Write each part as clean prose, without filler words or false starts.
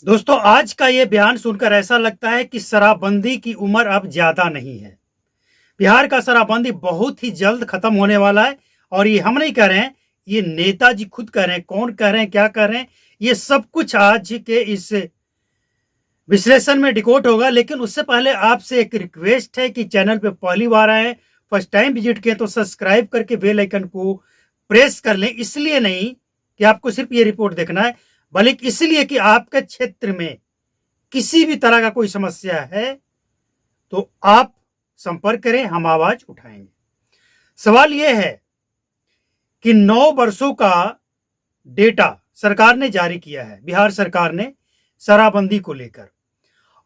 दोस्तों, आज का ये बयान सुनकर ऐसा लगता है कि शराबबंदी की उम्र अब ज्यादा नहीं है। बिहार का शराबबंदी बहुत ही जल्द खत्म होने वाला है। और ये हम नहीं कह रहे हैं, ये नेताजी खुद कह रहे हैं। कौन कह रहे हैं, क्या कह रहे हैं, ये सब कुछ आज के इस विश्लेषण में डिकोड होगा। लेकिन उससे पहले आपसे एक रिक्वेस्ट है कि चैनल पे पहली बार आए, फर्स्ट टाइम विजिट किए तो सब्सक्राइब करके बेल आइकन को प्रेस कर लें। इसलिए नहीं कि आपको सिर्फ ये रिपोर्ट देखना है, बल्कि इसलिए कि आपके क्षेत्र में किसी भी तरह का कोई समस्या है तो आप संपर्क करें, हम आवाज उठाएंगे। सवाल यह है कि 9 वर्षों का डेटा सरकार ने जारी किया है, बिहार सरकार ने शराबबंदी को लेकर।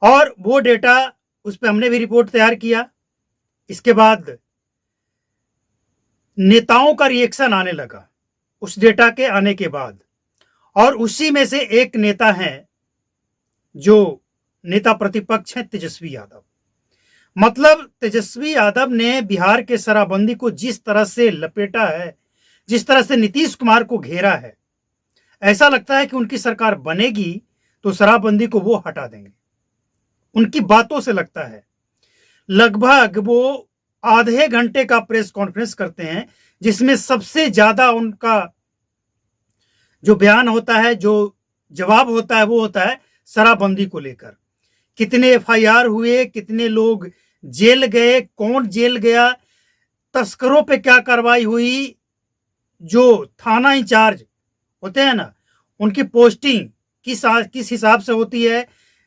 और वो डेटा, उस पर हमने भी रिपोर्ट तैयार किया। इसके बाद नेताओं का रिएक्शन आने लगा उस डेटा के आने के बाद। और उसी में से एक नेता हैं जो नेता प्रतिपक्ष हैं, तेजस्वी यादव। मतलब तेजस्वी यादव ने बिहार के शराबबंदी को जिस तरह से लपेटा है, जिस तरह से नीतीश कुमार को घेरा है, ऐसा लगता है कि उनकी सरकार बनेगी तो शराबबंदी को वो हटा देंगे। उनकी बातों से लगता है। लगभग वो आधे घंटे का प्रेस कॉन्फ्रेंस करते हैं, जिसमें सबसे ज्यादा उनका जो बयान होता है, जो जवाब होता है, वो होता है शराबबंदी को लेकर। कितने एफआईआर हुए, कितने लोग जेल गए, कौन जेल गया, तस्करों पे क्या कार्रवाई हुई, जो थाना इंचार्ज होते हैं ना, उनकी पोस्टिंग किस हिसाब से होती है,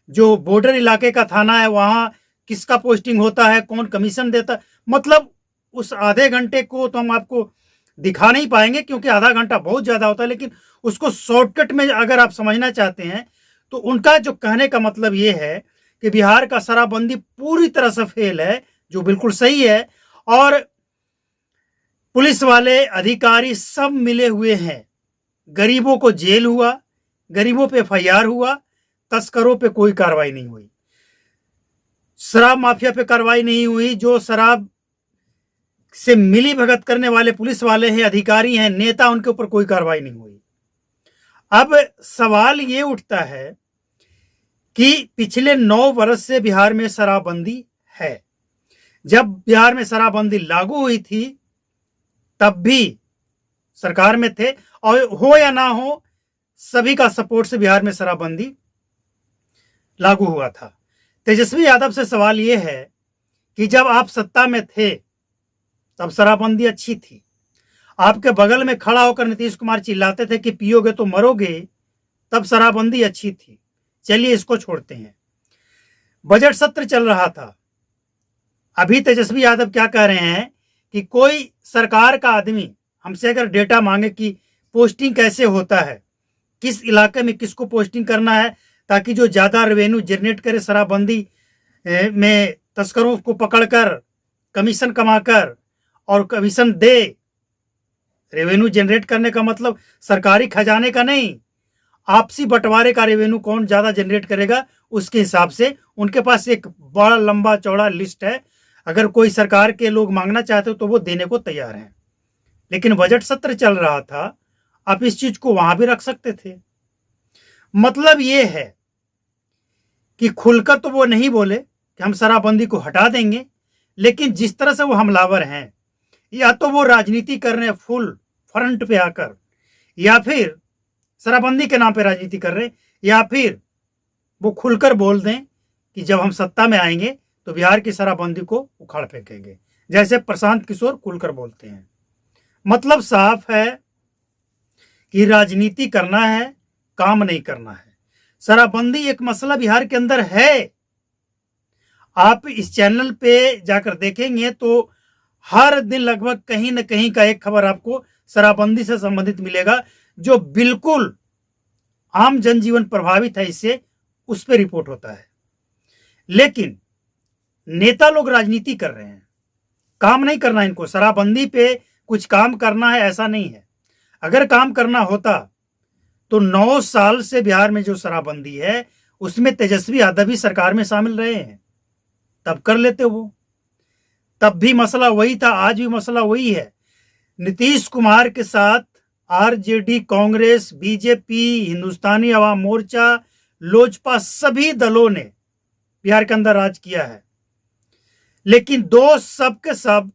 जो बॉर्डर इलाके का थाना है वहां किसका पोस्टिंग होता है, कौन कमीशन देता है। मतलब उस आधे घंटे को तो हम आपको दिखा नहीं पाएंगे, क्योंकि आधा घंटा बहुत ज्यादा होता है। लेकिन उसको शॉर्टकट में अगर आप समझना चाहते हैं तो उनका जो कहने का मतलब ये है कि बिहार का शराबबंदी पूरी तरह से फेल है, जो बिल्कुल सही है। और पुलिस वाले अधिकारी सब मिले हुए हैं। गरीबों को जेल हुआ, गरीबों पे एफआईआर हुआ, तस्करों पे कोई कार्रवाई नहीं हुई, शराब माफिया पे कार्रवाई नहीं हुई, जो शराब से मिली भगत करने वाले पुलिस वाले हैं, अधिकारी हैं, नेता, उनके ऊपर कोई कार्रवाई नहीं हुई। अब सवाल ये उठता है कि पिछले 9 वर्ष से बिहार में शराबबंदी है। जब बिहार में शराबबंदी लागू हुई थी तब भी सरकार में थे, और हो या ना हो, सभी का सपोर्ट से बिहार में शराबबंदी लागू हुआ था। तेजस्वी यादव से सवाल यह है कि जब आप सत्ता में थे तब शराबबंदी अच्छी थी। आपके बगल में खड़ा होकर नीतीश कुमार चिल्लाते थे कि पियोगे तो मरोगे, तब शराबबंदी अच्छी थी। चलिए इसको छोड़ते हैं। बजट सत्र चल रहा था। अभी तेजस्वी यादव क्या कह रहे हैं कि कोई सरकार का आदमी हमसे अगर डेटा मांगे कि पोस्टिंग कैसे होता है, किस इलाके में किसको पोस्टिंग करना है, ताकि जो ज्यादा रेवेन्यू जनरेट करे शराबबंदी में, तस्करों को पकड़कर कमीशन कमाकर और कमीशन दे। रेवेन्यू जनरेट करने का मतलब सरकारी खजाने का नहीं, आपसी बंटवारे का रेवेन्यू कौन ज्यादा जनरेट करेगा, उसके हिसाब से उनके पास एक बड़ा लंबा चौड़ा लिस्ट है। अगर कोई सरकार के लोग मांगना चाहते हो तो वो देने को तैयार हैं। लेकिन बजट सत्र चल रहा था, आप इस चीज को वहां भी रख सकते थे। मतलब ये है कि खुलकर तो वो नहीं बोले कि हम शराबबंदी को हटा देंगे, लेकिन जिस तरह से वो हमलावर हैं, या तो वो राजनीति कर रहे हैं फुल फ्रंट पे आकर, या फिर शराबबंदी के नाम पे राजनीति कर रहे हैं, या फिर वो खुलकर बोल दें कि जब हम सत्ता में आएंगे तो बिहार की शराबबंदी को उखाड़ फेंकेंगे, जैसे प्रशांत किशोर खुलकर बोलते हैं। मतलब साफ है कि राजनीति करना है, काम नहीं करना है। शराबबंदी एक मसला बिहार के अंदर है। आप इस चैनल पे जाकर देखेंगे तो हर दिन लगभग कहीं ना कहीं का एक खबर आपको शराबबंदी से संबंधित मिलेगा, जो बिल्कुल आम जनजीवन प्रभावित है इससे, उस पर रिपोर्ट होता है। लेकिन नेता लोग राजनीति कर रहे हैं, काम नहीं करना इनको। शराबबंदी पे कुछ काम करना है ऐसा नहीं है। अगर काम करना होता तो 9 साल से बिहार में जो शराबबंदी है उसमें तेजस्वी यादव भी सरकार में शामिल रहे हैं, तब कर लेते वो। तब भी मसला वही था, आज भी मसला वही है। नीतीश कुमार के साथ आरजेडी, कांग्रेस, बीजेपी, हिंदुस्तानी अवाम मोर्चा, लोजपा सभी दलों ने बिहार के अंदर राज किया है, लेकिन दोष सब के सब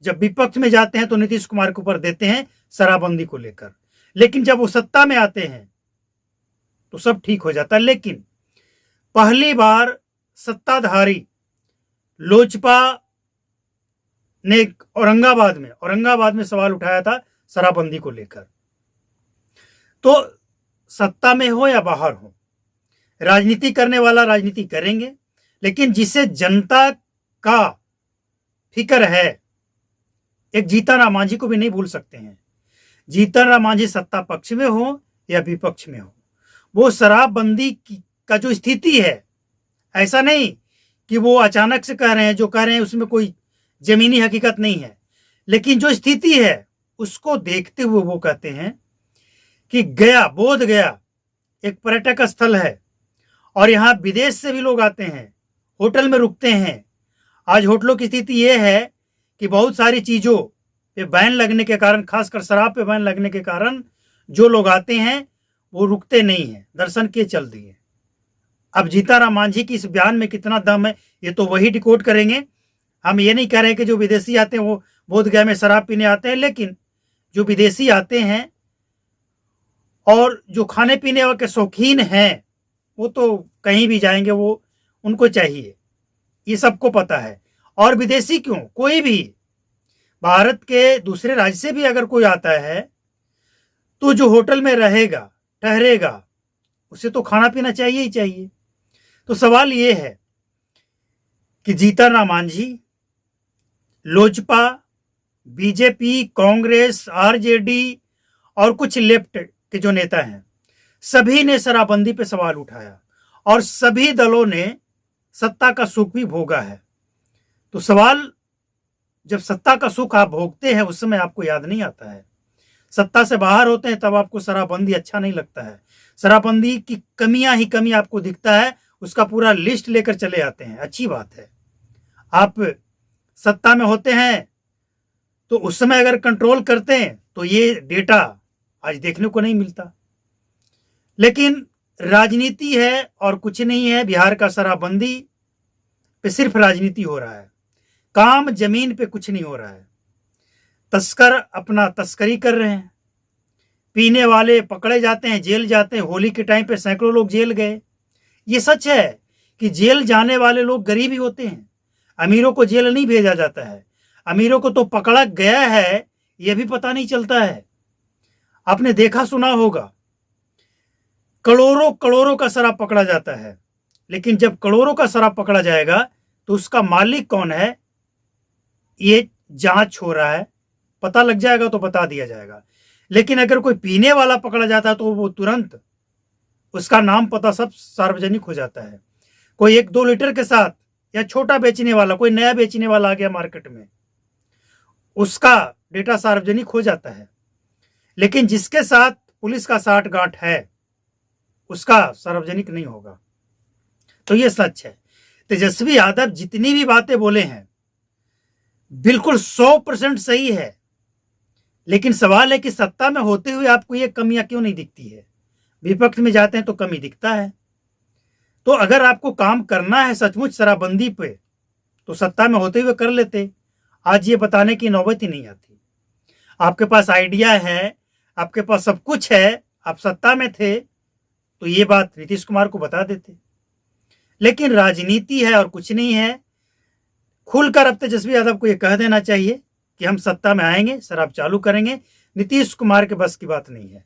जब विपक्ष में जाते हैं तो नीतीश कुमार के ऊपर देते हैं शराबबंदी को लेकर, लेकिन जब वो सत्ता में आते हैं तो सब ठीक हो जाता है। लेकिन पहली बार सत्ताधारी लोजपा ने औरंगाबाद में सवाल उठाया था शराबबंदी को लेकर। तो सत्ता में हो या बाहर हो, राजनीति करने वाला राजनीति करेंगे, लेकिन जिसे जनता का फिक्र है, एक जीतन राम मांझी को भी नहीं भूल सकते हैं। जीतन राम मांझी सत्ता पक्ष में हो या विपक्ष में हो, वो शराबबंदी का जो स्थिति है, ऐसा नहीं कि वो अचानक से कह रहे हैं, जो कह रहे हैं उसमें कोई जमीनी हकीकत नहीं है, लेकिन जो स्थिति है उसको देखते हुए वो कहते हैं कि बोध गया एक पर्यटक स्थल है और यहाँ विदेश से भी लोग आते हैं, होटल में रुकते हैं। आज होटलों की स्थिति ये है कि बहुत सारी चीज़ों पे बैन लगने के कारण, खासकर शराब पे बैन लगने के कारण जो लोग आते हैं वो रुकते नहीं हैं, दर्शन के चल दिए। अब जीतन राम मांझी की इस बयान में कितना दम है ये तो वही डिकोड करेंगे। हम ये नहीं कह रहे कि जो विदेशी आते हैं वो बोधगया में शराब पीने आते हैं, लेकिन जो विदेशी आते हैं और जो खाने पीने के शौकीन हैं वो तो कहीं भी जाएंगे, वो उनको चाहिए, ये सबको पता है। और विदेशी क्यों, कोई भी भारत के दूसरे राज्य से भी अगर कोई आता है तो जो होटल में रहेगा, ठहरेगा, उसे तो खाना पीना चाहिए ही चाहिए। तो सवाल ये है कि जीतन राम मांझी, लोजपा, बीजेपी, कांग्रेस, आरजेडी और कुछ लेफ्ट के जो नेता हैं, सभी ने शराबबंदी पे सवाल उठाया और सभी दलों ने सत्ता का सुख भी भोगा है। तो सवाल, जब सत्ता का सुख आप भोगते हैं उस समय आपको याद नहीं आता है, सत्ता से बाहर होते हैं तब आपको शराबबंदी अच्छा नहीं लगता है, शराबबंदी की कमियां ही कमी आपको दिखता है, उसका पूरा लिस्ट लेकर चले आते हैं। अच्छी बात है, आप सत्ता में होते हैं तो उस समय अगर कंट्रोल करते हैं तो ये डेटा आज देखने को नहीं मिलता। लेकिन राजनीति है और कुछ नहीं है। बिहार का शराबबंदी पे सिर्फ राजनीति हो रहा है, काम जमीन पे कुछ नहीं हो रहा है। तस्कर अपना तस्करी कर रहे हैं, पीने वाले पकड़े जाते हैं, जेल जाते हैं। होली के टाइम पे सैकड़ों लोग जेल गए। ये सच है कि जेल जाने वाले लोग गरीब ही होते हैं, अमीरों को जेल नहीं भेजा जाता है। अमीरों को तो पकड़ा गया है यह भी पता नहीं चलता है। आपने देखा सुना होगा, करोड़ों करोड़ों का शराब पकड़ा जाता है, लेकिन जब करोड़ों का शराब पकड़ा जाएगा तो उसका मालिक कौन है ये जांच हो रहा है, पता लग जाएगा तो बता दिया जाएगा। लेकिन अगर कोई पीने वाला पकड़ा जाता है तो वो तुरंत उसका नाम पता सब सार्वजनिक हो जाता है। कोई 1-2 लीटर के साथ या छोटा बेचने वाला, कोई नया बेचने वाला आ गया मार्केट में, उसका डेटा सार्वजनिक हो जाता है। लेकिन जिसके साथ पुलिस का साठगांठ है उसका सार्वजनिक नहीं होगा। तो ये सच है। तेजस्वी यादव जितनी भी बातें बोले हैं बिल्कुल 100% सही है, लेकिन सवाल है कि सत्ता में होते हुए आपको ये कमियां क्यों नहीं दिखती है, विपक्ष में जाते हैं तो कमी दिखता है। तो अगर आपको काम करना है सचमुच शराबबंदी पे तो सत्ता में होते हुए कर लेते, आज ये बताने की नौबत ही नहीं आती। आपके पास आइडिया है, आपके पास सब कुछ है, आप सत्ता में थे तो ये बात नीतीश कुमार को बता देते। लेकिन राजनीति है और कुछ नहीं है। खुलकर अब तेजस्वी यादव को ये कह देना चाहिए कि हम सत्ता में आएंगे, शराब चालू करेंगे। नीतीश कुमार के बस की बात नहीं है।